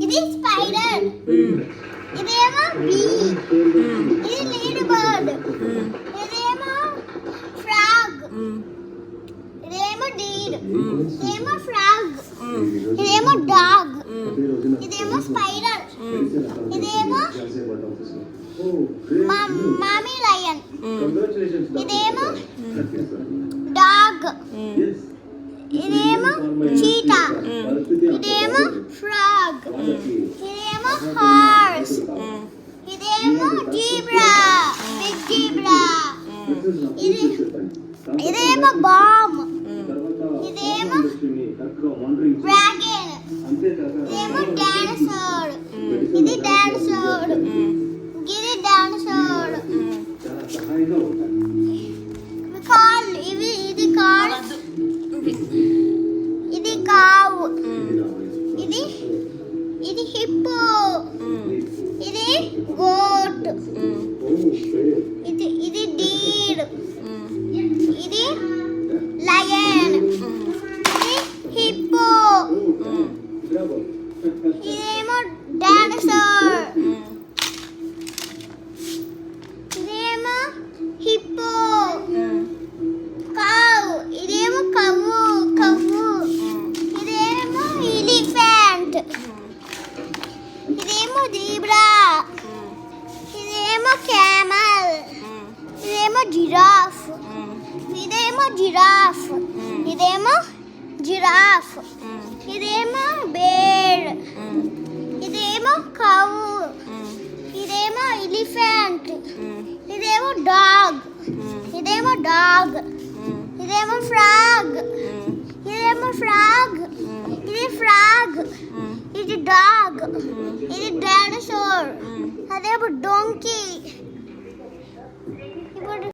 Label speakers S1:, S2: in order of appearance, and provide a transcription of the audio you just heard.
S1: ఇది స్పైడర్. ఇదేమో బీ. ఇది లీడ్ బర్డ్. ఇదేమో ఫ్రాగ్. ఇదేమో డీర్. ఇదేమో ఫ్రాగ్. ఇదేమో డాగ్. ఇదేమో స్పైడర్. ఇదేమో మామీ లయన్. ఇదేమో డాగ్. ఇదేమో చీటా. ఇదేమో ఫ్రాగ్. ఇదేమో హార్స్. ఇదేమో జీబ్రా, బిగ్ జీబ్రా. ఇదేమో బామ్. ఇదేమో డ్రాగన్. ఇదేమో డైనోసార్. ఇది డైనోసార్. ఇది డైనోసార్. ఇది కాల్. ఇది కావ్. ఇది హిప్పో. ఇది గోట్. ఇది డీర్. ఇది లయన్. ఇది హిప్పో. ఇదేమో డైనోసార్. ఇదేమో హిప్పో. కౌ. ఇదేమో కవ్వు. ఇదేమో ఎలిఫెంట్. ఇదేమో జీబ్రా. ఇదేమో క్యామల్. ఇదేమో జిరాఫ్. ఇదేమో జిరాఫ్. ఇదేమో జిరాఫ్. ఇదేమో బేర్. ఇదేమో కౌ. ఇదేమో ఎలిఫెంట్. ఇదేమో డాగ్. ఇదేమో డాగ్. ఇదేమో ఫ్రాగ్. ఇదేమో ఫ్రాగ్. ఇది ఫ్రాగ్. ఇది డాగ్. ఇది డైనోసార్. అదేమో డోంకీ.